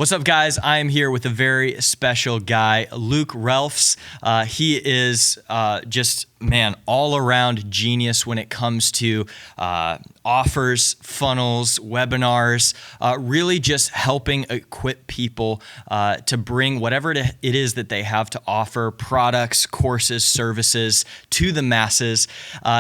What's up, guys? I am here with a very special guy, Luke Reelfs. He is all around genius when it comes to offers, funnels, webinars, really just helping equip people to bring whatever it is that they have to offer, products, courses, services to the masses.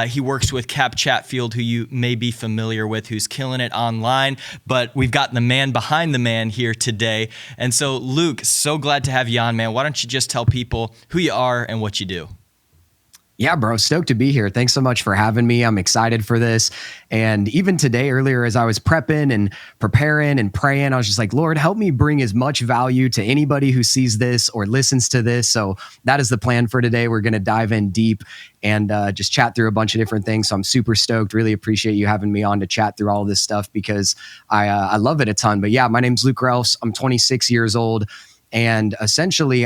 He works with Cap Chatfield, who you may be familiar with, who's killing it online, but we've got the man behind the man here today. And so, Luke, so glad to have you on, man. Why don't you just tell people who you are and what you do? Yeah, bro. Stoked to be here. Thanks so much for having me. I'm excited for this. And even today, earlier, as I was prepping and preparing and praying, I was just like, Lord, help me bring as much value to anybody who sees this or listens to this. So that is the plan for today. We're going to dive in deep and just chat through a bunch of different things. So I'm super stoked. Really appreciate you having me on to chat through all of this stuff because I love it a ton. But yeah, my name's Luke Reelfs. I'm 26 years old. And essentially,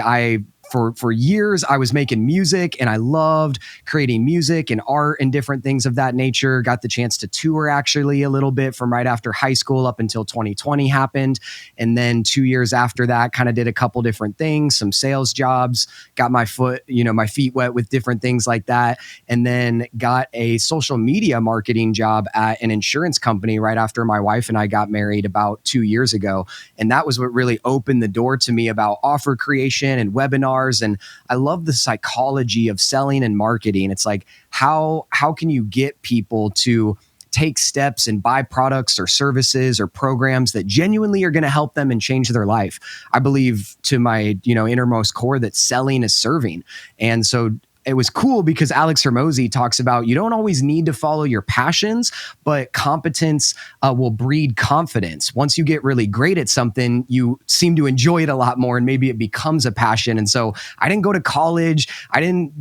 For years, I was making music and I loved creating music and art and different things of that nature. Got the chance to tour actually a little bit from right after high school up until 2020 happened. And then 2 years after that, kind of did a couple different things, some sales jobs, got my feet wet with different things like that. And then got a social media marketing job at an insurance company right after my wife and I got married about 2 years ago. And that was what really opened the door to me about offer creation and webinars. And I love the psychology of selling and marketing. It's like, how can you get people to take steps and buy products or services or programs that genuinely are going to help them and change their life? I believe to my, innermost core that selling is serving. And so it was cool because Alex Hormozi talks about you don't always need to follow your passions, but competence will breed confidence. Once you get really great at something, you seem to enjoy it a lot more and maybe it becomes a passion. And so I didn't go to college. I didn't,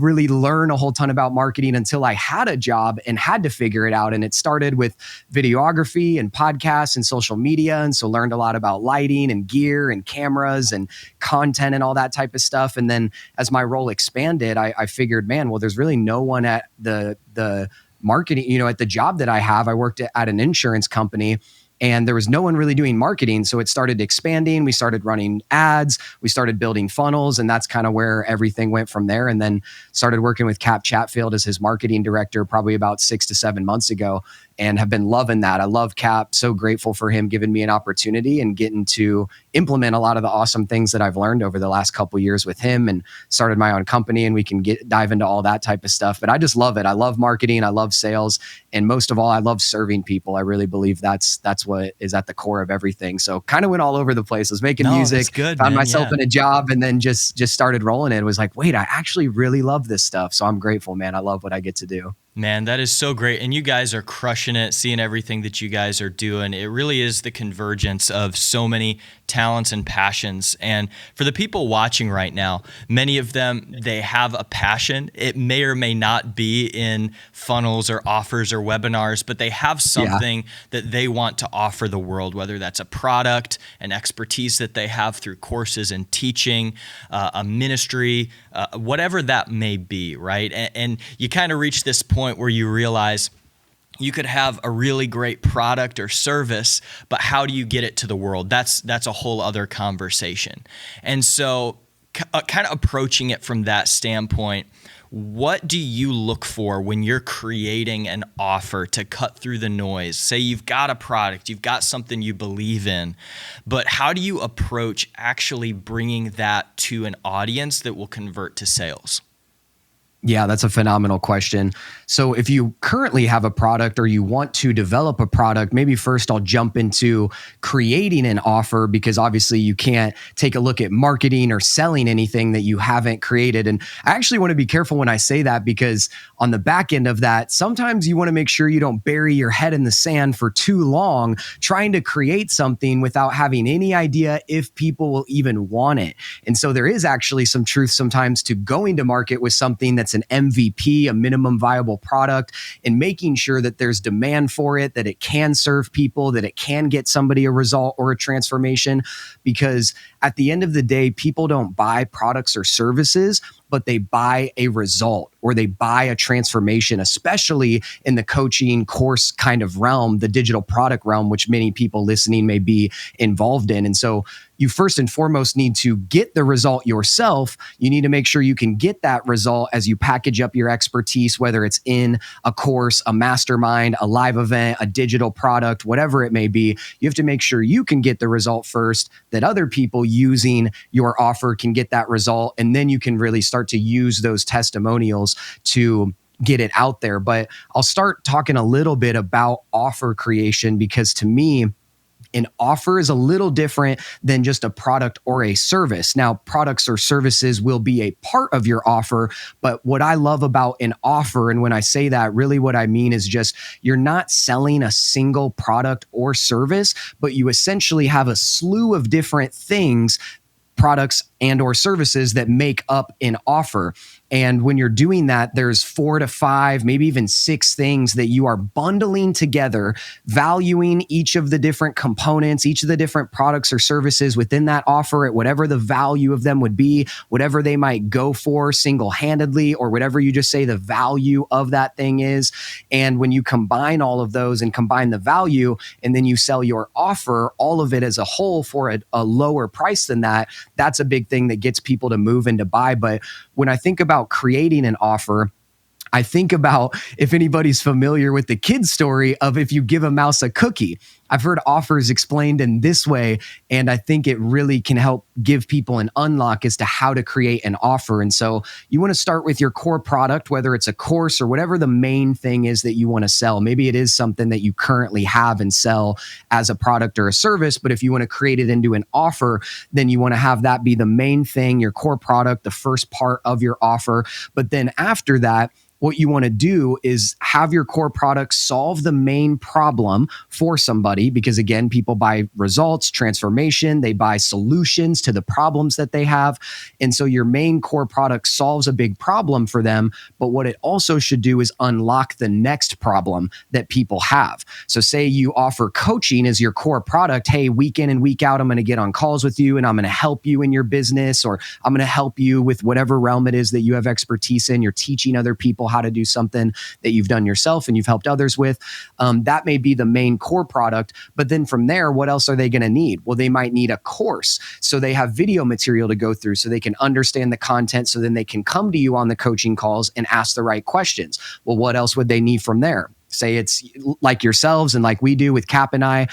really learn a whole ton about marketing until I had a job and had to figure it out. And it started with videography and podcasts and social media. And so learned a lot about lighting and gear and cameras and content and all that type of stuff. And then as my role expanded, I figured, man, well, there's really no one at the marketing, at the job that I have. I worked at an insurance company and there was no one really doing marketing. So it started expanding. We started running ads. We started building funnels. And that's kind of where everything went from there. And then started working with Cap Chatfield as his marketing director probably about 6 to 7 months ago and have been loving that. I love Cap. So grateful for him giving me an opportunity and getting to implement a lot of the awesome things that I've learned over the last couple of years with him and started my own company. And we can dive into all that type of stuff. But I just love it. I love marketing. I love sales. And most of all, I love serving people. I really believe that's what is at the core of everything. So kind of went all over the place. I was making music, found myself in a job, and then just started rolling it. It was like, wait, I actually really love this stuff. So I'm grateful, man. I love what I get to do. Man, that is so great. And you guys are crushing it, seeing everything that you guys are doing. It really is the convergence of so many talents and passions. And for the people watching right now, many of them, they have a passion. It may or may not be in funnels or offers or webinars, but they have something that they want to offer the world, whether that's a product, an expertise that they have through courses and teaching, a ministry, whatever that may be, right? And you kind of reach this point where you realize you could have a really great product or service, but how do you get it to the world? That's a whole other conversation. And so kind of approaching it from that standpoint, what do you look for when you're creating an offer to cut through the noise? Say you've got a product, you've got something you believe in, but how do you approach actually bringing that to an audience that will convert to sales? Yeah, that's a phenomenal question. So if you currently have a product or you want to develop a product, maybe first I'll jump into creating an offer because obviously you can't take a look at marketing or selling anything that you haven't created. And I actually want to be careful when I say that because on the back end of that, sometimes you want to make sure you don't bury your head in the sand for too long trying to create something without having any idea if people will even want it. And so there is actually some truth sometimes to going to market with something that's an MVP, a minimum viable product, and making sure that there's demand for it, that it can serve people, that it can get somebody a result or a transformation. Because at the end of the day, people don't buy products or services. but they buy a result or they buy a transformation, especially in the coaching course kind of realm, the digital product realm, which many people listening may be involved in. And so you first and foremost need to get the result yourself. You need to make sure you can get that result as you package up your expertise, whether it's in a course, a mastermind, a live event, a digital product, whatever it may be. You have to make sure you can get the result first, that other people using your offer can get that result. And then you can really start to use those testimonials to get it out there. But I'll start talking a little bit about offer creation, because to me, an offer is a little different than just a product or a service. Now, products or services will be a part of your offer, but what I love about an offer, and when I say that, really what I mean is just you're not selling a single product or service, but you essentially have a slew of different things, products and or services that make up an offer. And when you're doing that, there's 4 to 5, maybe even 6 things that you are bundling together, valuing each of the different components, each of the different products or services within that offer at whatever the value of them would be, whatever they might go for single-handedly, or whatever you just say the value of that thing is. And when you combine all of those and combine the value, and then you sell your offer, all of it as a whole for a lower price than that, that's a big thing that gets people to move and to buy. But when I think about creating an offer, I think about, if anybody's familiar with the kid story of if you give a mouse a cookie. I've heard offers explained in this way, and I think it really can help give people an unlock as to how to create an offer. And so you want to start with your core product, whether it's a course or whatever the main thing is that you want to sell. Maybe it is something that you currently have and sell as a product or a service, but if you want to create it into an offer, then you want to have that be the main thing, your core product, the first part of your offer. But then after that, what you want to do is have your core product solve the main problem for somebody, because again, people buy results, transformation, they buy solutions to the problems that they have. And so your main core product solves a big problem for them. But what it also should do is unlock the next problem that people have. So say you offer coaching as your core product. Hey, week in and week out, I'm going to get on calls with you and I'm going to help you in your business, or I'm going to help you with whatever realm it is that you have expertise in. You're teaching other people how to do something that you've done yourself and you've helped others with. That may be the main core product. But then from there, what else are they going to need? Well, they might need a course. So they have video material to go through so they can understand the content, so then they can come to you on the coaching calls and ask the right questions. Well, what else would they need from there? Say it's like yourselves and like we do with Cap and I,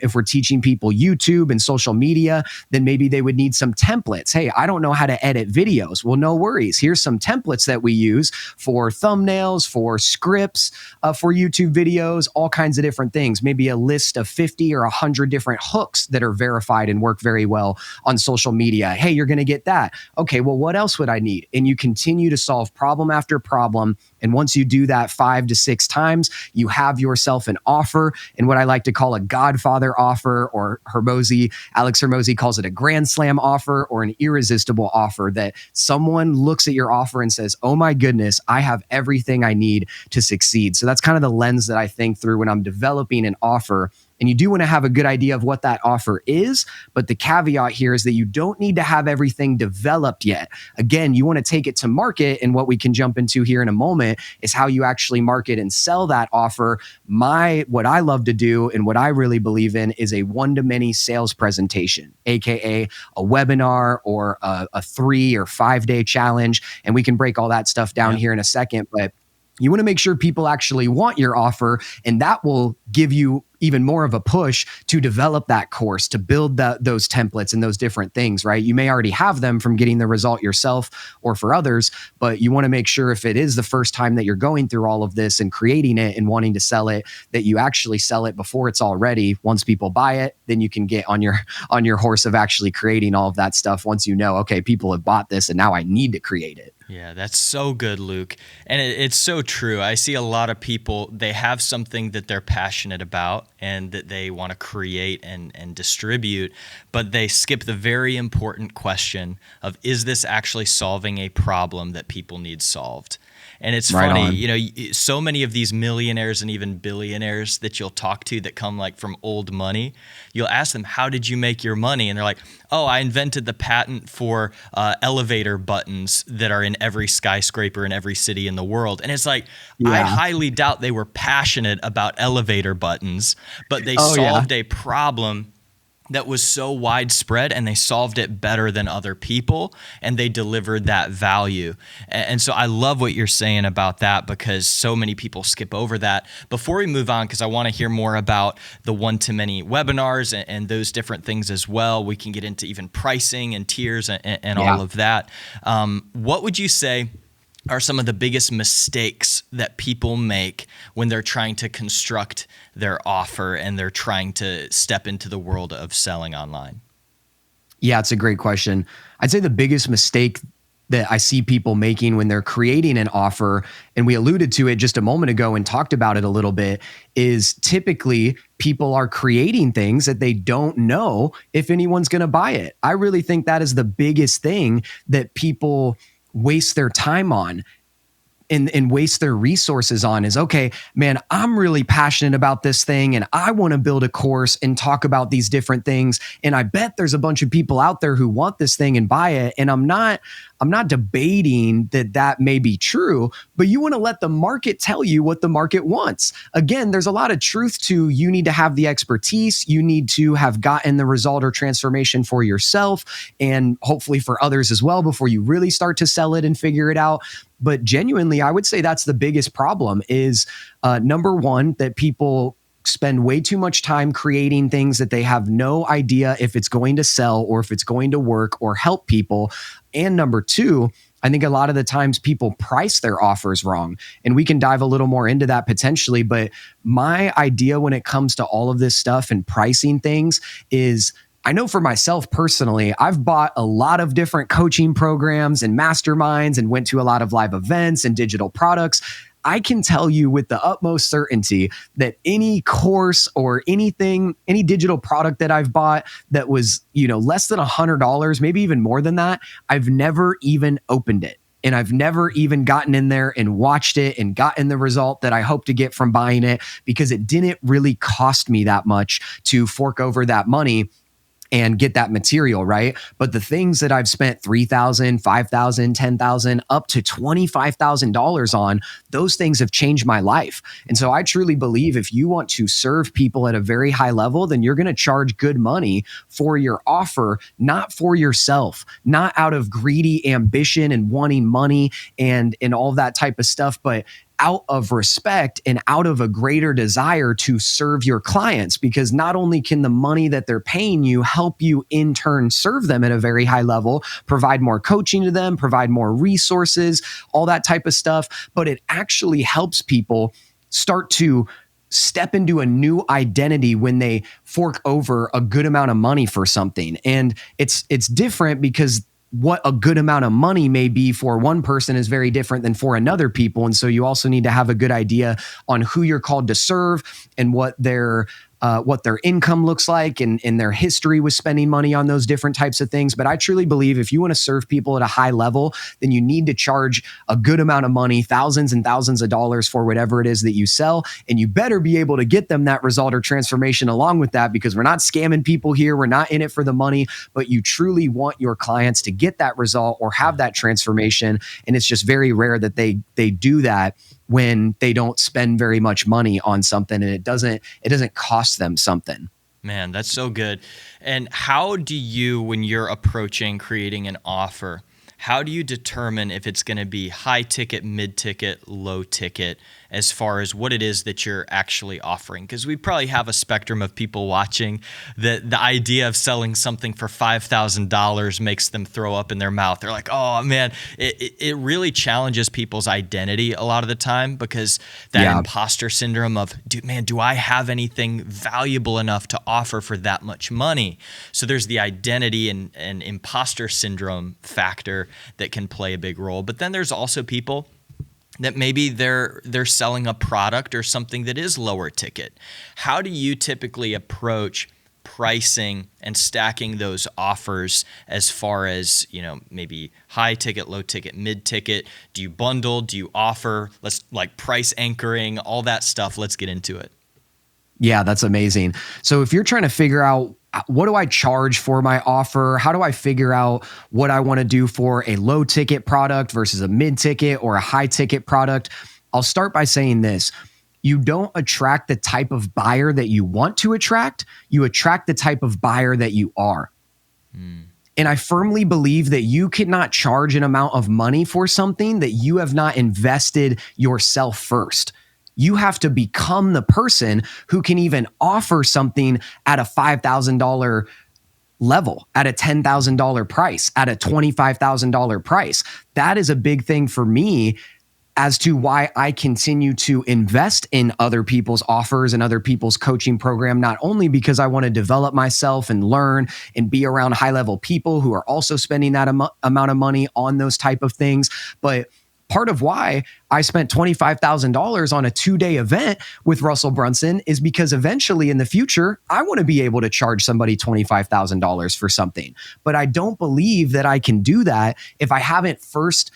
if we're teaching people YouTube and social media, then maybe they would need some templates. Hey, I don't know how to edit videos. Well, no worries. Here's some templates that we use for thumbnails, for scripts, for YouTube videos, all kinds of different things. Maybe a list of 50 or 100 different hooks that are verified and work very well on social media. Hey, you're going to get that. Okay, well, what else would I need? And you continue to solve problem after problem. And once you do that 5 to 6 times, you have yourself an offer, and what I like to call a Godfather offer, or Alex Hormozy calls it a Grand Slam offer, or an irresistible offer, that someone looks at your offer and says, oh my goodness, I have everything I need to succeed. So that's kind of the lens that I think through when I'm developing an offer. And you do want to have a good idea of what that offer is, but the caveat here is that you don't need to have everything developed yet. Again, you want to take it to market, and what we can jump into here in a moment is how you actually market and sell that offer. What I love to do and what I really believe in is a one-to-many sales presentation, aka a webinar or a 3 or 5 day challenge. And we can break all that stuff down here in a second, but you want to make sure people actually want your offer, and that will give you even more of a push to develop that course, to build those templates and those different things, right? You may already have them from getting the result yourself or for others, but you want to make sure if it is the first time that you're going through all of this and creating it and wanting to sell it, that you actually sell it before it's all ready. Once people buy it, then you can get on your horse of actually creating all of that stuff once you know, okay, people have bought this and now I need to create it. Yeah, that's so good, Luke. And it's so true. I see a lot of people, they have something that they're passionate about and that they want to create and distribute, but they skip the very important question of, is this actually solving a problem that people need solved? And it's Right funny, on. so many of these millionaires and even billionaires that you'll talk to that come like from old money, you'll ask them, how did you make your money? And they're like, oh, I invented the patent for elevator buttons that are in every skyscraper in every city in the world. And it's like, I Yeah. highly doubt they were passionate about elevator buttons, but they Oh yeah. solved a problem that was so widespread, and they solved it better than other people, and they delivered that value. And so I love what you're saying about that, because so many people skip over that. Before we move on, because I want to hear more about the one-to-many webinars and those different things as well. We can get into even pricing and tiers and Yeah. all of that. What would you say are some of the biggest mistakes that people make when they're trying to construct their offer and they're trying to step into the world of selling online? Yeah, it's a great question. I'd say the biggest mistake that I see people making when they're creating an offer, and we alluded to it just a moment ago and talked about it a little bit, is typically people are creating things that they don't know if anyone's going to buy it. I really think that is the biggest thing that people waste their time on and waste their resources on is, okay, man, I'm really passionate about this thing and I want to build a course and talk about these different things. And I bet there's a bunch of people out there who want this thing and buy it. And I'm not debating that may be true, but you want to let the market tell you what the market wants. Again, there's a lot of truth to, you need to have the expertise. You need to have gotten the result or transformation for yourself and hopefully for others as well before you really start to sell it and figure it out. But genuinely, I would say that's the biggest problem is number one, that people spend way too much time creating things that they have no idea if it's going to sell or if it's going to work or help people. And number two, I think a lot of the times people price their offers wrong. And we can dive a little more into that potentially. But my idea when it comes to all of this stuff and pricing things is, I know for myself personally, I've bought a lot of different coaching programs and masterminds and went to a lot of live events and digital products. I can tell you with the utmost certainty that any course or anything, any digital product that I've bought that was, less than $100, maybe even more than that, I've never even opened it. And I've never even gotten in there and watched it and gotten the result that I hope to get from buying it, because it didn't really cost me that much to fork over that money and get that material, right? But the things that I've spent $3,000, $5,000, $10,000, up to $25,000 on, those things have changed my life. And so I truly believe if you want to serve people at a very high level, then you're going to charge good money for your offer, not for yourself, not out of greedy ambition and wanting money and all that type of stuff, but out of respect and out of a greater desire to serve your clients, because not only can the money that they're paying you help you in turn serve them at a very high level, provide more coaching to them, provide more resources, all that type of stuff, but it actually helps people start to step into a new identity when they fork over a good amount of money for something. And it's different because what a good amount of money may be for one person is very different than for another people. And so you also need to have a good idea on who you're called to serve and what their income looks like and their history with spending money on those different types of things. But I truly believe if you want to serve people at a high level, then you need to charge a good amount of money, thousands and thousands of dollars for whatever it is that you sell. And you better be able to get them that result or transformation along with that, because we're not scamming people here. We're not in it for the money, but you truly want your clients to get that result or have that transformation. And it's just very rare that they do that when they don't spend very much money on something and it doesn't cost them something. Man, that's so good. And how do you, when you're approaching creating an offer, how do you determine if it's going to be high ticket, mid ticket, low ticket, as far as what it is that you're actually offering? Because we probably have a spectrum of people watching that the idea of selling something for $5,000 makes them throw up in their mouth. They're like, oh man, it really challenges people's identity a lot of the time, because that imposter syndrome of, do I have anything valuable enough to offer for that much money? So there's the identity and imposter syndrome factor that can play a big role. But then there's also people that maybe they're selling a product or something that is lower ticket. How do you typically approach pricing and stacking those offers as far as, maybe high ticket, low ticket, mid ticket? Do you bundle? Do you offer? Let's like price anchoring, all that stuff. Let's get into it. Yeah, that's amazing. So if you're trying to figure out what do I charge for my offer? How do I figure out what I want to do for a low ticket product versus a mid ticket or a high ticket product? I'll start by saying this. You don't attract the type of buyer that you want to attract. You attract the type of buyer that you are. And I firmly believe that you cannot charge an amount of money for something that you have not invested yourself first. You have to become the person who can even offer something at a $5,000 level, at a $10,000 price, at a $25,000 price. That is a big thing for me as to why I continue to invest in other people's offers and other people's coaching program, not only because I want to develop myself and learn and be around high-level people who are also spending that amount of money on those type of things, but part of why I spent $25,000 on a 2-day event with Russell Brunson is because eventually in the future, I want to be able to charge somebody $25,000 for something. But I don't believe that I can do that if I haven't first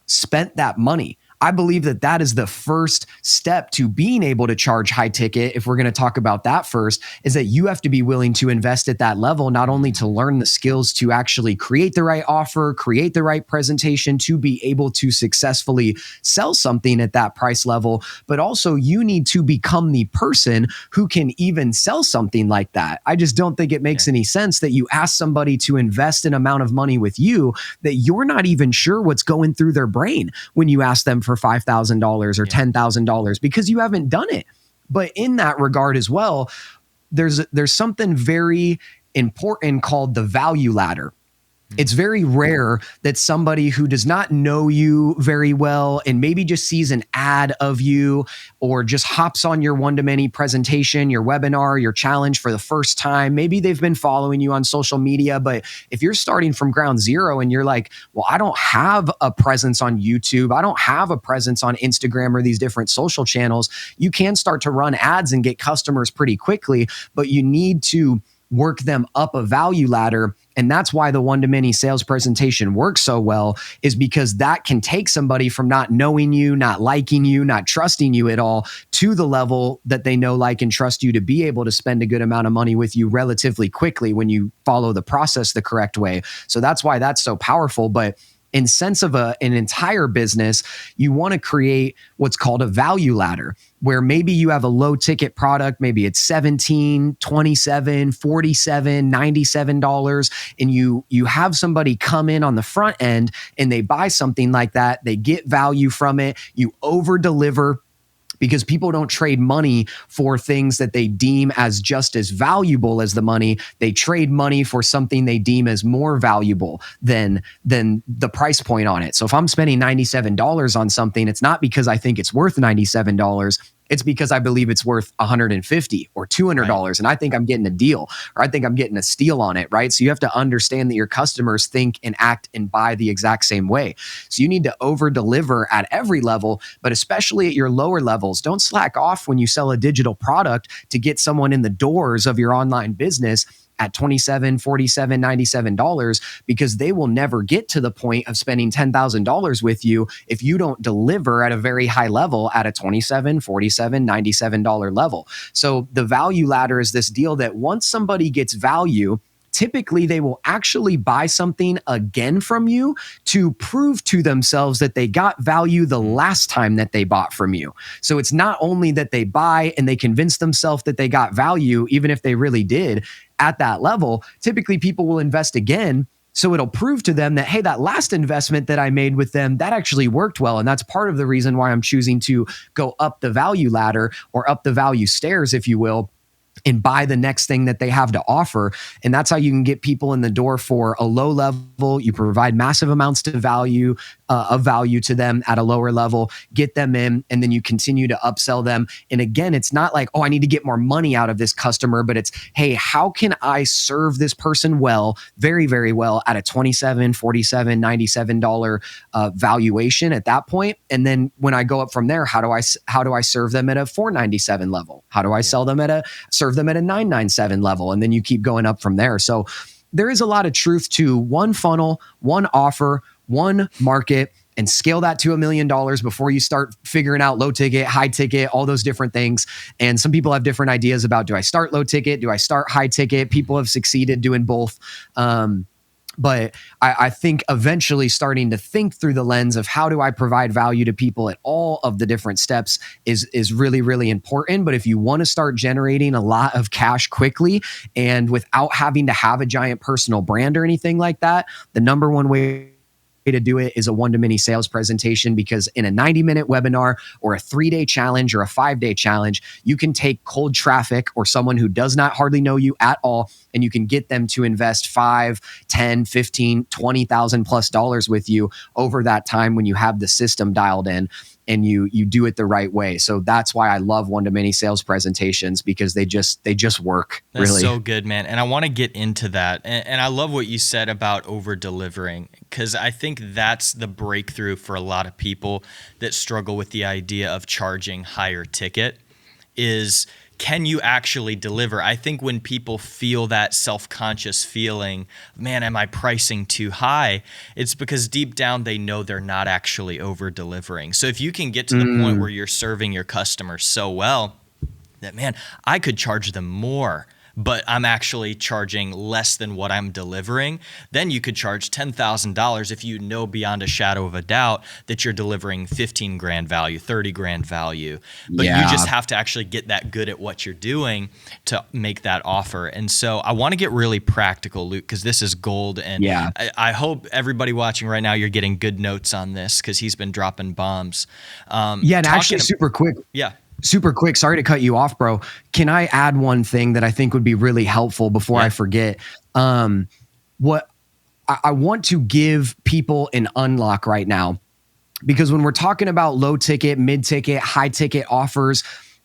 spent that money. I believe that that is the first step to being able to charge high ticket. If we're going to talk about that first, is that you have to be willing to invest at that level, not only to learn the skills to actually create the right offer, create the right presentation to be able to successfully sell something at that price level, but also you need to become the person who can even sell something like that. I just don't think it makes any sense that you ask somebody to invest an amount of money with you that you're not even sure what's going through their brain when you ask them for $5,000 or $10,000 because you haven't done it. But in that regard as well, there's something very important called the value ladder. It's very rare that somebody who does not know you very well and maybe just sees an ad of you or just hops on your one-to-many presentation, your webinar, your challenge for the first time. Maybe they've been following you on social media, but if you're starting from ground zero and you're like, well, I don't have a presence on YouTube, I don't have a presence on Instagram or these different social channels, you can start to run ads and get customers pretty quickly, but you need to work them up a value ladder. And that's why the one-to-many sales presentation works so well, is because that can take somebody from not knowing you, not liking you, not trusting you at all, to the level that they know, like, and trust you to be able to spend a good amount of money with you relatively quickly when you follow the process the correct way. So that's why that's so powerful. But in sense of an entire business, you want to create what's called a value ladder, where maybe you have a low ticket product, maybe it's $17, $27, $47, $97, and you have somebody come in on the front end and they buy something like that, they get value from it, you over deliver, because people don't trade money for things that they deem as just as valuable as the money. They trade money for something they deem as more valuable than the price point on it. So if I'm spending $97 on something, it's not because I think it's worth $97. It's because I believe it's worth $150 or $200, right, and I think I'm getting a deal, or I think I'm getting a steal on it, right? So you have to understand that your customers think and act and buy the exact same way. So you need to over-deliver at every level, but especially at your lower levels. Don't slack off when you sell a digital product to get someone in the doors of your online business at $27, $47, $97, because they will never get to the point of spending $10,000 with you if you don't deliver at a very high level at a $27, $47, $97 level. So the value ladder is this deal that once somebody gets value, typically they will actually buy something again from you to prove to themselves that they got value the last time that they bought from you. So it's not only that they buy and they convince themselves that they got value, even if they really did at that level, typically people will invest again. So it'll prove to them that, hey, that last investment that I made with them, that actually worked well. And that's part of the reason why I'm choosing to go up the value ladder, or up the value stairs, if you will, and buy the next thing that they have to offer. And that's how you can get people in the door for a low level. You provide massive amounts of value to them at a lower level, get them in, and then you continue to upsell them. And again, it's not like, oh, I need to get more money out of this customer, but it's, hey, how can I serve this person well, very, very well, at a $27, $47, $97 valuation at that point? And then when I go up from there, how do I serve them at a $497 level? How do I sell them at a serve them at a 997 level, and then you keep going up from there. So there is a lot of truth to one funnel, one offer, one market, and scale that to $1 million before you start figuring out low ticket, high ticket, all those different things. And some people have different ideas about, do I start low ticket? Do I start high ticket? People have succeeded doing both. But I think eventually starting to think through the lens of how do I provide value to people at all of the different steps is really, really important. But if you want to start generating a lot of cash quickly and without having to have a giant personal brand or anything like that, the number one way to do it is a one-to-many sales presentation, because in a 90-minute webinar or a 3-day challenge or a 5-day challenge, you can take cold traffic or someone who does not hardly know you at all, and you can get them to invest 5, 10, 15, 20,000 plus dollars with you over that time when you have the system dialed in and you do it the right way. So that's why I love one-to-many sales presentations, because they just work. That's really so good, man. And I want to get into that. And I love what you said about over-delivering, because I think that's the breakthrough for a lot of people that struggle with the idea of charging higher ticket is, can you actually deliver? I think when people feel that self-conscious feeling, man, am I pricing too high? It's because deep down they know they're not actually over-delivering. So if you can get to the point where you're serving your customers so well that, man, I could charge them more, but I'm actually charging less than what I'm delivering, then you could charge $10,000 if you know beyond a shadow of a doubt that you're delivering 15 grand value, 30 grand value. But you just have to actually get that good at what you're doing to make that offer. And so I want to get really practical, Luke, because this is gold. And I hope everybody watching right now, you're getting good notes on this, because he's been dropping bombs. And actually super quick. Super quick. Sorry to cut you off, bro. Can I add one thing that I think would be really helpful before I forget? What I want to give people an unlock right now, because when we're talking about low ticket, mid ticket, high ticket offers,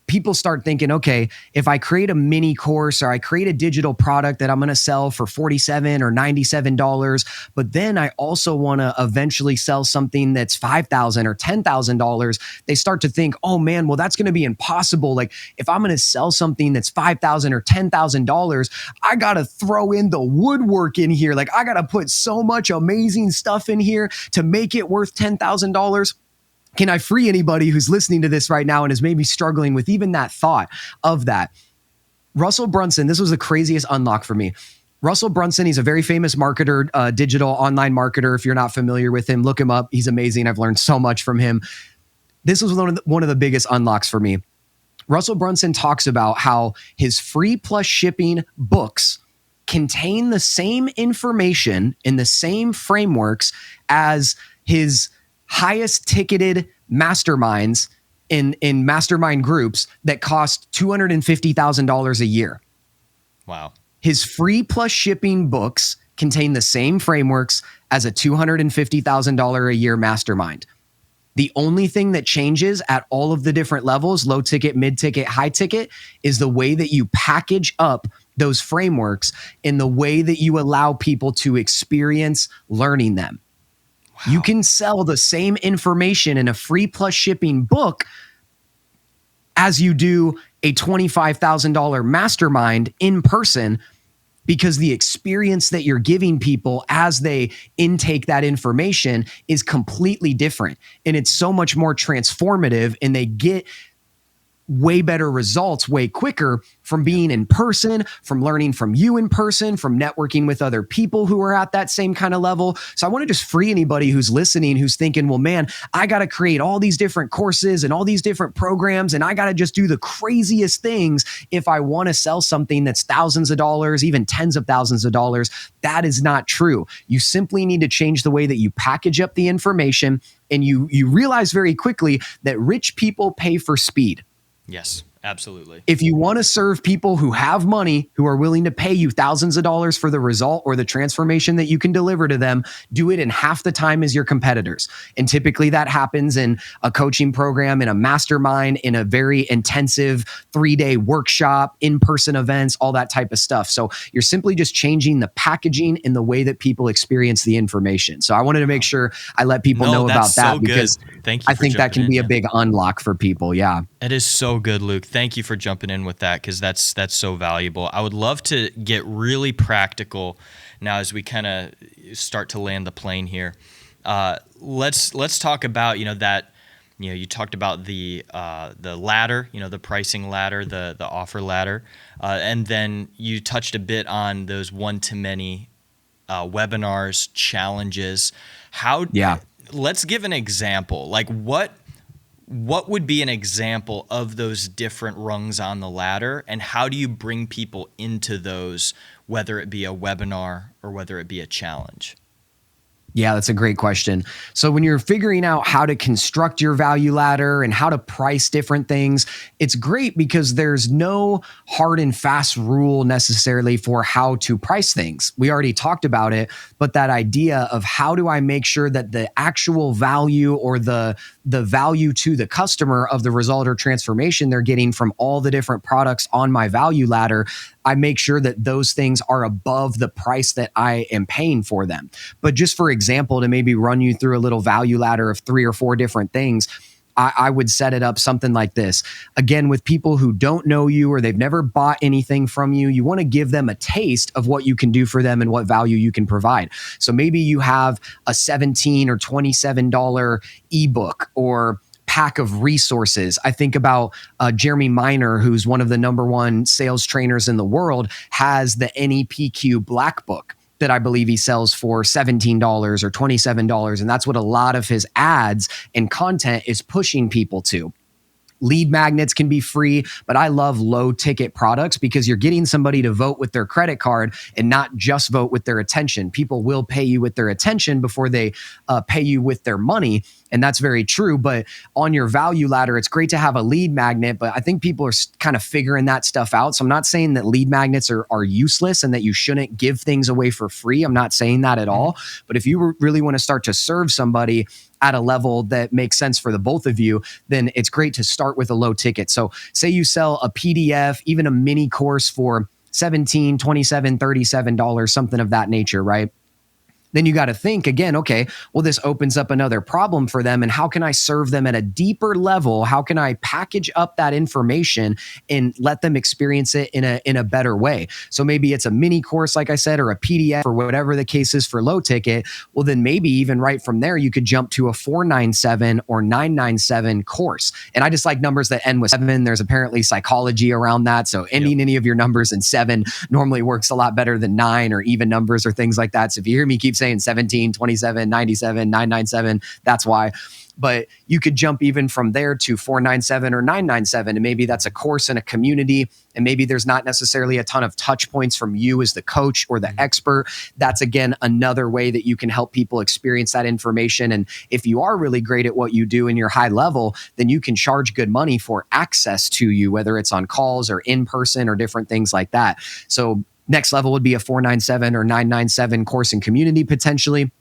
people start thinking, okay, if I create a mini course or I create a digital product that I'm going to sell for $47 or $97, but then I also want to eventually sell something that's $5,000 or $10,000, they start to think, oh man, well, that's going to be impossible. Like if I'm going to sell something that's $5,000 or $10,000, I got to throw in the woodwork in here. Like I got to put so much amazing stuff in here to make it worth $10,000. Can I free anybody who's listening to this right now and is maybe struggling with even that thought of that? Russell Brunson, this was the craziest unlock for me. Russell Brunson, he's a very famous marketer, digital online marketer. If you're not familiar with him, look him up. He's amazing. I've learned so much from him. This was one of the biggest unlocks for me. Russell Brunson talks about how his free plus shipping books contain the same information in the same frameworks as his highest ticketed masterminds in mastermind groups that cost $250,000 a year. Wow. His free plus shipping books contain the same frameworks as a $250,000 a year mastermind. The only thing that changes at all of the different levels, low ticket, mid ticket, high ticket, is the way that you package up those frameworks in the way that you allow people to experience learning them. Wow. You can sell the same information in a free plus shipping book as you do a $25,000 mastermind in person, because the experience that you're giving people as they intake that information is completely different. And it's so much more transformative, and they get way better results way quicker from being in person, from learning from you in person, from networking with other people who are at that same kind of level. So I want to just free anybody who's listening, who's thinking, well, man, I got to create all these different courses and all these different programs, and I got to just do the craziest things if I want to sell something that's thousands of dollars, even tens of thousands of dollars. That is not true. You simply need to change the way that you package up the information, and you realize very quickly that rich people pay for speed. Yes, absolutely. If you want to serve people who have money, who are willing to pay you thousands of dollars for the result or the transformation that you can deliver to them, do it in half the time as your competitors. And typically that happens in a coaching program, in a mastermind, in a very intensive 3-day workshop, in-person events, all that type of stuff. So you're simply just changing the packaging in the way that people experience the information. So I wanted to make sure I let people know about that, because Thank you. I think that can be a big unlock for people. Yeah. It is so good, Luke. Thank you for jumping in with that, because that's so valuable. I would love to get really practical now as we kind of start to land the plane here. Let's talk about that. You talked about the ladder, the pricing ladder, the offer ladder, and then you touched a bit on those one-to-many webinars, challenges. Let's give an example. Like what would be an example of those different rungs on the ladder, and how do you bring people into those, whether it be a webinar or whether it be a challenge? Yeah, that's a great question. So when you're figuring out how to construct your value ladder and how to price different things, it's great because there's no hard and fast rule necessarily for how to price things. We already talked about it, but that idea of how do I make sure that the actual value or the value to the customer of the result or transformation they're getting from all the different products on my value ladder, I make sure that those things are above the price that I am paying for them. But just for example, to maybe run you through a little value ladder of 3 or 4 different things, I would set it up something like this. Again, with people who don't know you or they've never bought anything from you, you want to give them a taste of what you can do for them and what value you can provide. So maybe you have a $17 or $27 ebook or pack of resources. I think about Jeremy Miner, who's one of the #1 sales trainers in the world, has the NEPQ Black Book that I believe he sells for $17 or $27. And that's what a lot of his ads and content is pushing people to. Lead magnets can be free, but I love low ticket products because you're getting somebody to vote with their credit card and not just vote with their attention. People will pay you with their attention before they pay you with their money. And that's very true. But on your value ladder, it's great to have a lead magnet, but I think people are kind of figuring that stuff out. So I'm not saying that lead magnets are useless and that you shouldn't give things away for free. I'm not saying that at all. But if you really want to start to serve somebody at a level that makes sense for the both of you, then it's great to start with a low ticket. So say you sell a PDF, even a mini course for $17, $27, $37, something of that nature, right? Then you got to think again, okay, well, this opens up another problem for them. And how can I serve them at a deeper level? How can I package up that information and let them experience it in a better way? So maybe it's a mini course, like I said, or a PDF or whatever the case is for low ticket. Well, then maybe even right from there, you could jump to a $497 or $997 course. And I just like numbers that end with 7. There's apparently psychology around that. So ending any of your numbers in 7 normally works a lot better than 9 or even numbers or things like that. So if you hear me keep saying 17, 27, 97, 997, that's why. But you could jump even from there to 497 or 997. And maybe that's a course in a community. And maybe there's not necessarily a ton of touch points from you as the coach or the expert. That's, again, another way that you can help people experience that information. And if you are really great at what you do and you're high level, then you can charge good money for access to you, whether it's on calls or in person or different things like that. So next level would be a 497 or 997 course and community potentially.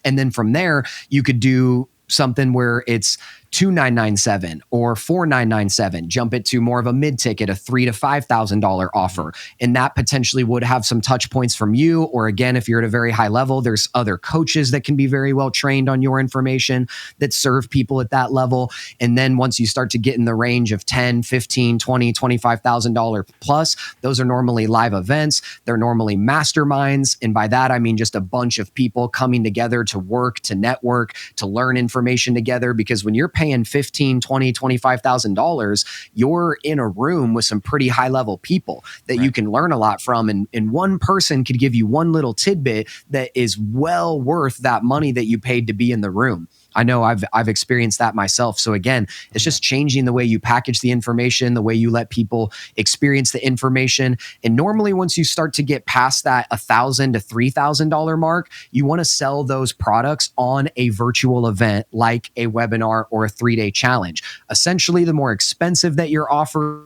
And then from there, you could do something where it's 2,997 or 4,997, jump it to more of a mid-ticket, a $3,000 to $5,000 offer. And that potentially would have some touch points from you. Or again, if you're at a very high level, there's other coaches that can be very well trained on your information that serve people at that level. And then once you start to get in the range of $10,000, $15,000, $20,000, $25,000 plus, those are normally live events. They're normally masterminds. And by that, I mean just a bunch of people coming together to work, to network, to learn information together. Because when you're paying $15,000, $20,000, $25,000, you're in a room with some pretty high level people that you can learn a lot from. And one person could give you one little tidbit that is well worth that money that you paid to be in the room. I know I've experienced that myself. So again, it's just changing the way you package the information, the way you let people experience the information. And normally once you start to get past that $1,000 to $3,000 mark, you want to sell those products on a virtual event like a webinar or a 3-day challenge. Essentially, the more expensive that your offer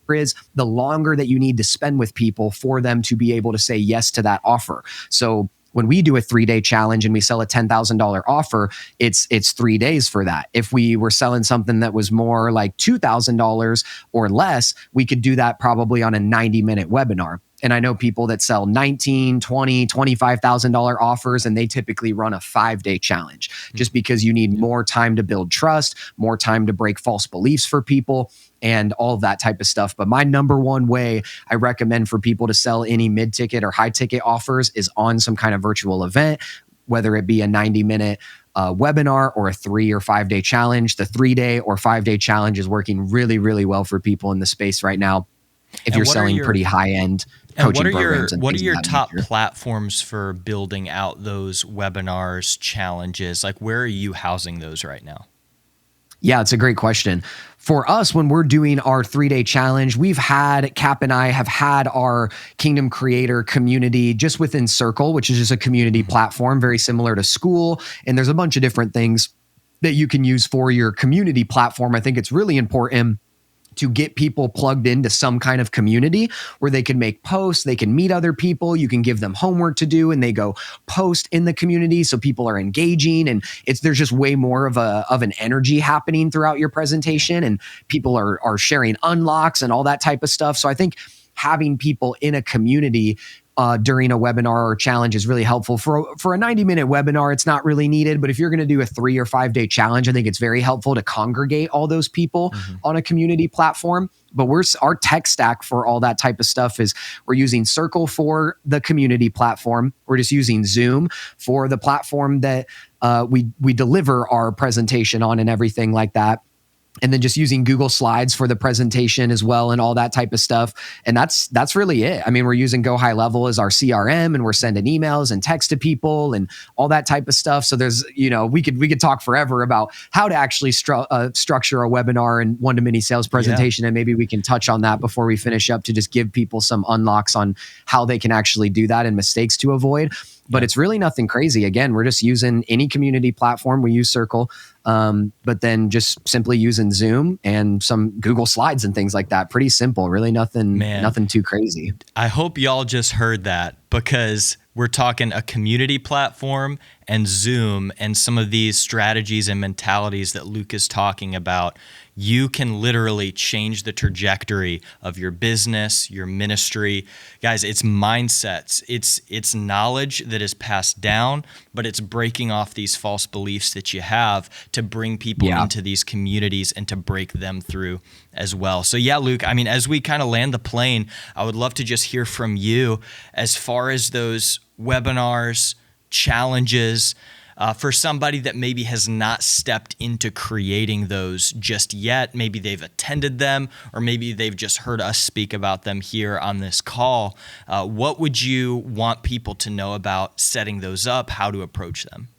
is, the longer that you need to spend with people for them to be able to say yes to that offer. So when we do a 3-day challenge and we sell a $10,000 offer, it's 3 days for that. If we were selling something that was more like $2,000 or less, we could do that probably on a 90-minute webinar. And I know people that sell $19,000, $20,000, $25,000 offers, and they typically run a 5-day challenge just because you need more time to build trust, more time to break false beliefs for people, and all of that type of stuff. But my number one way I recommend for people to sell any mid-ticket or high-ticket offers is on some kind of virtual event, whether it be a 90-minute webinar or a 3 or 5 day challenge. The 3-day or 5-day challenge is working really, really well for people in the space right now. If you're selling pretty high-end coaching programs. What are your top platforms for building out those webinars, challenges? Like, where are you housing those right now? Yeah, it's a great question. For us, when we're doing our 3-day challenge, Cap and I have had our Kingdom Creator community just within Circle, which is just a community platform, very similar to School. And there's a bunch of different things that you can use for your community platform. I think it's really important to get people plugged into some kind of community where they can make posts, they can meet other people, you can give them homework to do, and they go post in the community so people are engaging, and there's just way more of an energy happening throughout your presentation, and people are sharing unlocks and all that type of stuff. So I think having people in a community during a webinar or challenge is really helpful. For a 90-minute webinar, it's not really needed, but if you're going to do a 3 or 5 day challenge, I think it's very helpful to congregate all those people on a community platform. But our tech stack for all that type of stuff is we're using Circle for the community platform. We're just using Zoom for the platform that we deliver our presentation on and everything like that. And then just using Google Slides for the presentation as well and all that type of stuff. And that's really it. I mean, we're using Go High Level as our CRM, and we're sending emails and text to people and all that type of stuff. So there's, we could talk forever about how to actually structure a webinar and one-to-many sales presentation. And maybe we can touch on that before we finish up to just give people some unlocks on how they can actually do that and mistakes to avoid. But it's really nothing crazy. Again, we're just using any community platform. We use Circle, but then just simply using Zoom and some Google Slides and things like that. Pretty simple. Really nothing too crazy. I hope y'all just heard that, because we're talking a community platform and Zoom and some of these strategies and mentalities that Luke is talking about. You can literally change the trajectory of your business, your ministry. Guys, it's mindsets. It's knowledge that is passed down, but it's breaking off these false beliefs that you have to bring people into these communities and to break them through as well. So Luke, I mean, as we kind of land the plane, I would love to just hear from you as far as those webinars, challenges, for somebody that maybe has not stepped into creating those just yet. Maybe they've attended them, or maybe they've just heard us speak about them here on this call. What would you want people to know about setting those up, how to approach them?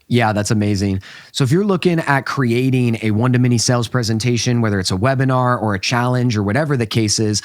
Yeah, that's amazing. So if you're looking at creating a one-to-many sales presentation, whether it's a webinar or a challenge or whatever the case is,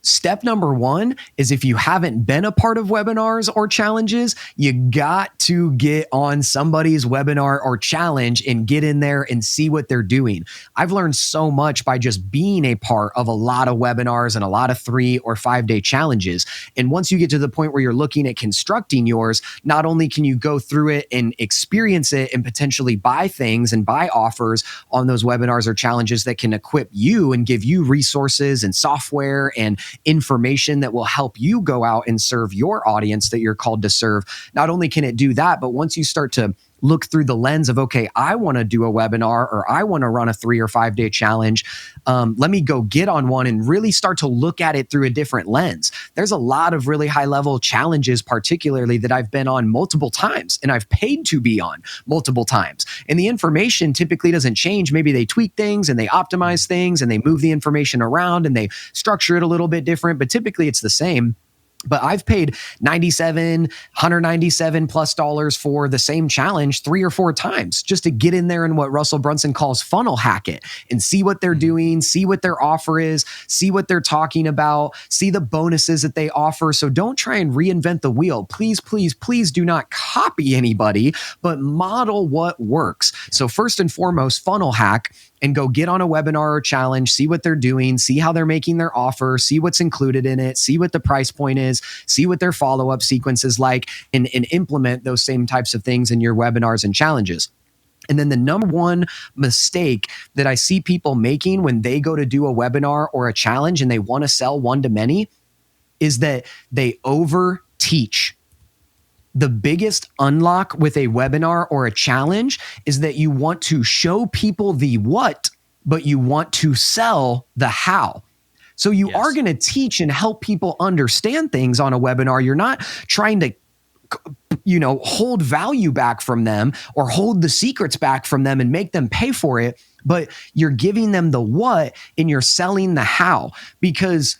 step number one is, if you haven't been a part of webinars or challenges, you got to get on somebody's webinar or challenge and get in there and see what they're doing. I've learned so much by just being a part of a lot of webinars and a lot of 3 or 5 day challenges. And once you get to the point where you're looking at constructing yours, not only can you go through it and experience it and potentially buy things and buy offers on those webinars or challenges that can equip you and give you resources and software and information that will help you go out and serve your audience that you're called to serve. Not only can it do that, but once you start to look through the lens of, okay, I want to do a webinar, or I want to run a 3 or 5 day challenge, let me go get on one and really start to look at it through a different lens. There's a lot of really high level challenges, particularly that I've been on multiple times and I've paid to be on multiple times. And the information typically doesn't change. Maybe they tweak things and they optimize things and they move the information around and they structure it a little bit different, but typically it's the same. But I've paid $197+ for the same challenge 3 or 4 times just to get in there and what Russell Brunson calls funnel hack it and see what they're doing, see what their offer is, see what they're talking about, see the bonuses that they offer. So don't try and reinvent the wheel. Please, please, please do not copy anybody, but model what works. So first and foremost, funnel hack, and go get on a webinar or challenge, see what they're doing, see how they're making their offer, see what's included in it, see what the price point is, see what their follow-up sequence is like, and implement those same types of things in your webinars and challenges. And then the number one mistake that I see people making when they go to do a webinar or a challenge and they want to sell one-to-many is that they over teach. The biggest unlock with a webinar or a challenge is that you want to show people the what, but you want to sell the how. So you are going to teach and help people understand things on a webinar. You're not trying to, hold value back from them or hold the secrets back from them and make them pay for it, but you're giving them the what and you're selling the how. Because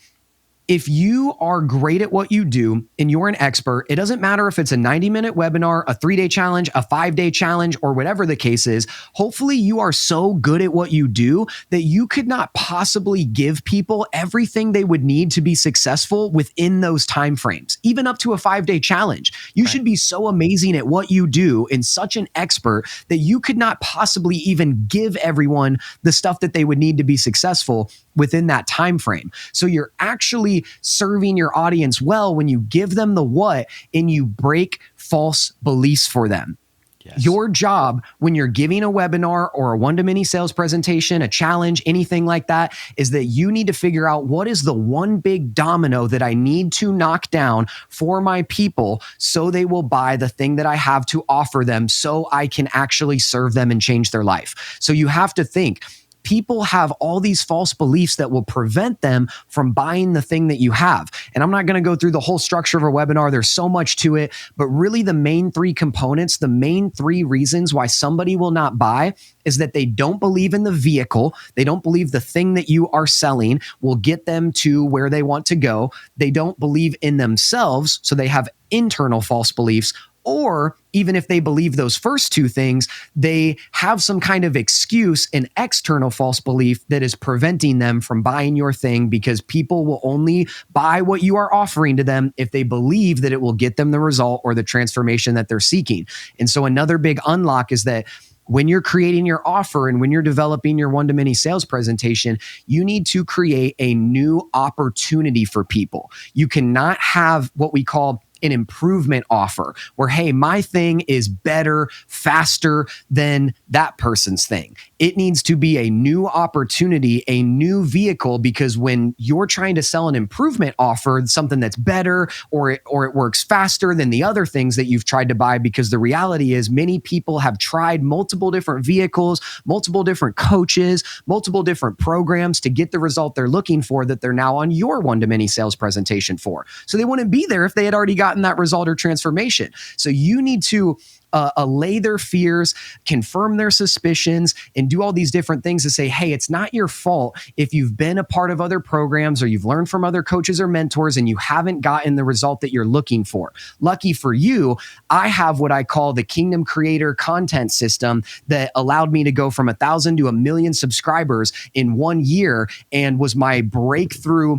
if you are great at what you do and you're an expert, it doesn't matter if it's a 90-minute webinar, a 3-day challenge, a 5-day challenge, or whatever the case is. Hopefully you are so good at what you do that you could not possibly give people everything they would need to be successful within those timeframes, even up to a 5-day challenge. You should be so amazing at what you do and such an expert that you could not possibly even give everyone the stuff that they would need to be successful within that time frame. So you're actually serving your audience well when you give them the what and you break false beliefs for them. Yes. Your job when you're giving a webinar or a one-to-many sales presentation, a challenge, anything like that, is that you need to figure out what is the one big domino that I need to knock down for my people so they will buy the thing that I have to offer them so I can actually serve them and change their life. So you have to think, people have all these false beliefs that will prevent them from buying the thing that you have. And I'm not going to go through the whole structure of a webinar. There's so much to it, but really the main 3 components, the main 3 reasons why somebody will not buy is that they don't believe in the vehicle. They don't believe the thing that you are selling will get them to where they want to go. They don't believe in themselves. So they have internal false beliefs. Or even if they believe those first 2 things, they have some kind of excuse, an external false belief that is preventing them from buying your thing, because people will only buy what you are offering to them if they believe that it will get them the result or the transformation that they're seeking. And so another big unlock is that when you're creating your offer and when you're developing your one-to-many sales presentation, you need to create a new opportunity for people. You cannot have what we call an improvement offer where, hey, my thing is better, faster than that person's thing. It needs to be a new opportunity, a new vehicle, because when you're trying to sell an improvement offer, something that's better or it works faster than the other things that you've tried to buy, because the reality is many people have tried multiple different vehicles, multiple different coaches, multiple different programs to get the result they're looking for that they're now on your one-to-many sales presentation for. So they wouldn't be there if they had already gotten that result or transformation. So you need to allay their fears, confirm their suspicions, and do all these different things to say, hey, it's not your fault if you've been a part of other programs or you've learned from other coaches or mentors and you haven't gotten the result that you're looking for. Lucky for you, I have what I call the Kingdom Creator content system that allowed me to go from 1,000 to 1 million subscribers in 1 year and was my breakthrough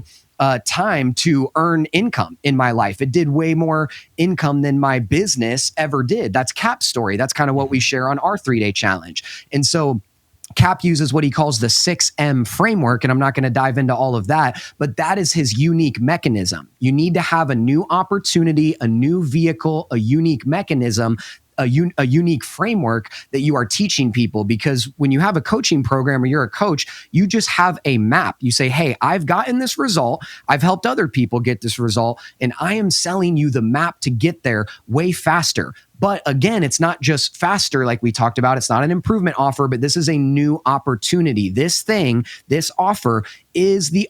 time to earn income in my life. It did way more income than my business ever did. That's Cap's story. That's kind of what we share on our 3-day challenge. And so Cap uses what he calls the 6M framework, and I'm not going to dive into all of that, but that is his unique mechanism. You need to have a new opportunity, a new vehicle, a unique mechanism, a unique framework that you are teaching people. Because when you have a coaching program or you're a coach, you just have a map. You say, hey, I've gotten this result. I've helped other people get this result, and I am selling you the map to get there way faster. But again, it's not just faster like we talked about. It's not an improvement offer, but this is a new opportunity. This thing, this offer is the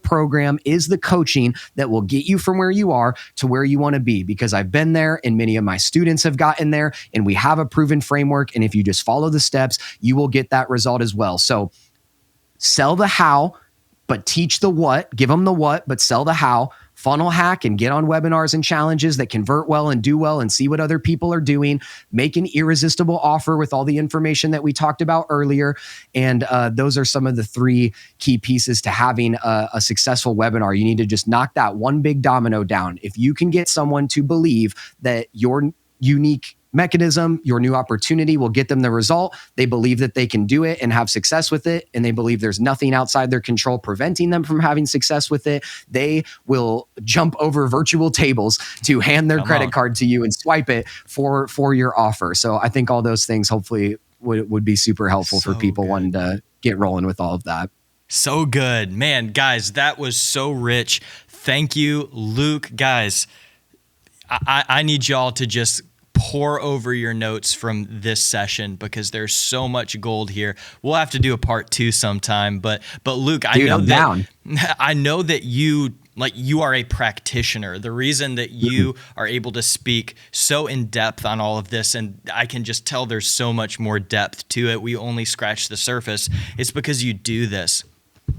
program, is the coaching that will get you from where you are to where you want to be. Because I've been there and many of my students have gotten there, and we have a proven framework. And if you just follow the steps, you will get that result as well. So sell the how, but teach the what. Give them the what, but sell the how. Funnel hack and get on webinars and challenges that convert well and do well and see what other people are doing. Make an irresistible offer with all the information that we talked about earlier. And those are some of the 3 key pieces to having a successful webinar. You need to just knock that one big domino down. If you can get someone to believe that your unique mechanism, your new opportunity will get them the result, they believe that they can do it and have success with it, and they believe there's nothing outside their control preventing them from having success with it, they will jump over virtual tables to hand their credit card to you and swipe it for your offer. So I think all those things hopefully would be super helpful for people wanting to get rolling with all of that. So good. Man, guys, that was so rich. Thank you, Luke. Guys, I need y'all to just pour over your notes from this session because there's so much gold here. We'll have to do a part 2 sometime, but Luke, I know that you are a practitioner. The reason that you are able to speak so in depth on all of this, and I can just tell there's so much more depth to it. We only scratch the surface. It's because you do this.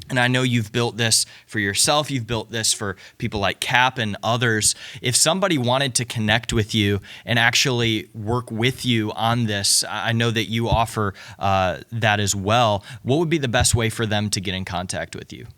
And I know you've built this for yourself. You've built this for people like Cap and others. If somebody wanted to connect with you and actually work with you on this, I know that you offer that as well. What would be the best way for them to get in contact with you?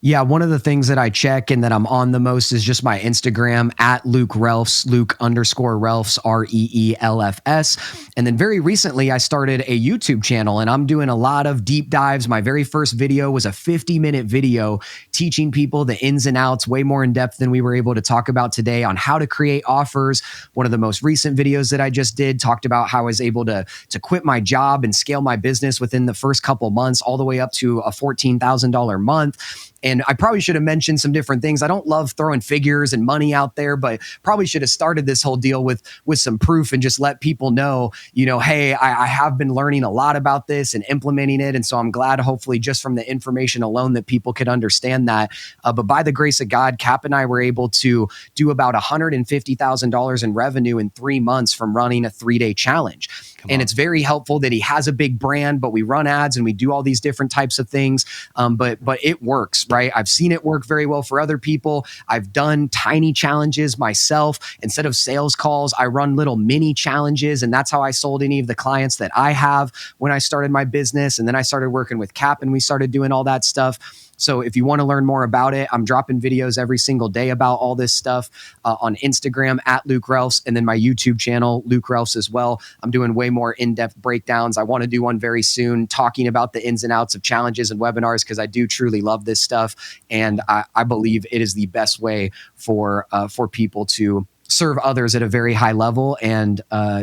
Yeah, one of the things that I check and that I'm on the most is just my Instagram at Luke Reelfs, Luke_Reelfs, Reelfs. And then very recently, I started a YouTube channel and I'm doing a lot of deep dives. My very first video was a 50-minute video teaching people the ins and outs, way more in depth than we were able to talk about today, on how to create offers. One of the most recent videos that I just did talked about how I was able to quit my job and scale my business within the first couple months, all the way up to a $14,000 month. And I probably should have mentioned some different things. I don't love throwing figures and money out there, but probably should have started this whole deal with some proof and just let people know, hey, I have been learning a lot about this and implementing it. And so I'm glad, hopefully, just from the information alone, that people could understand that. But by the grace of God, Cap and I were able to do about $150,000 in revenue in 3 months from running a 3-day challenge. And it's very helpful that he has a big brand, but we run ads and we do all these different types of things. But it works, right? I've seen it work very well for other people. I've done tiny challenges myself. Instead of sales calls, I run little mini challenges. And that's how I sold any of the clients that I have when I started my business. And then I started working with Cap and we started doing all that stuff. So if you want to learn more about it, I'm dropping videos every single day about all this stuff on Instagram at Luke Reelfs, and then my YouTube channel, Luke Reelfs, as well. I'm doing way more in-depth breakdowns. I want to do one very soon talking about the ins and outs of challenges and webinars because I do truly love this stuff. And I believe it is the best way for people to serve others at a very high level and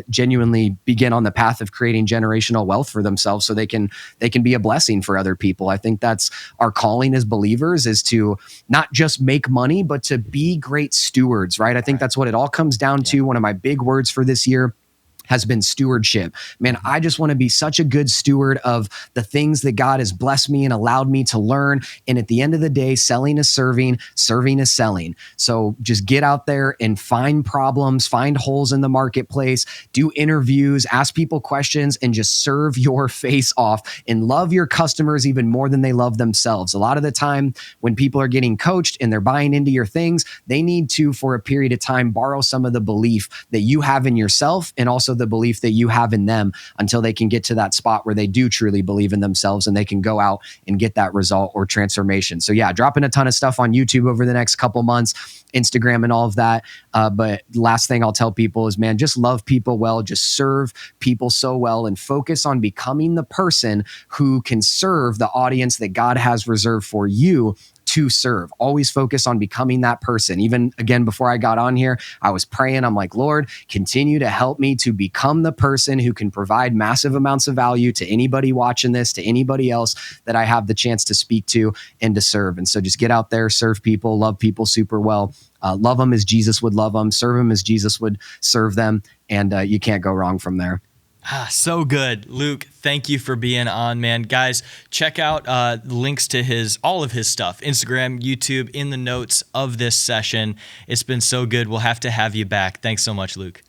genuinely begin on the path of creating generational wealth for themselves so they can be a blessing for other people. I think that's our calling as believers, is to not just make money, but to be great stewards, right? I think that's what it all comes down to. One of my big words for this year has been stewardship. Man, I just want to be such a good steward of the things that God has blessed me and allowed me to learn. And at the end of the day, selling is serving, serving is selling. So just get out there and find problems, find holes in the marketplace, do interviews, ask people questions, and just serve your face off and love your customers even more than they love themselves. A lot of the time when people are getting coached and they're buying into your things, they need to, for a period of time, borrow some of the belief that you have in yourself and also the belief that you have in them until they can get to that spot where they do truly believe in themselves and they can go out and get that result or transformation. So yeah, dropping a ton of stuff on YouTube over the next couple months, Instagram and all of that. But last thing I'll tell people is, man, just love people well, just serve people so well and focus on becoming the person who can serve the audience that God has reserved for you to serve. Always focus on becoming that person. Even again, before I got on here, I was praying. I'm like, Lord, continue to help me to become the person who can provide massive amounts of value to anybody watching this, to anybody else that I have the chance to speak to and to serve. And so just get out there, serve people, love people super well. Love them as Jesus would love them, serve them as Jesus would serve them. And you can't go wrong from there. So good. Luke, thank you for being on, man. Guys, check out links to all of his stuff, Instagram, YouTube, in the notes of this session. It's been so good. We'll have to have you back. Thanks so much, Luke.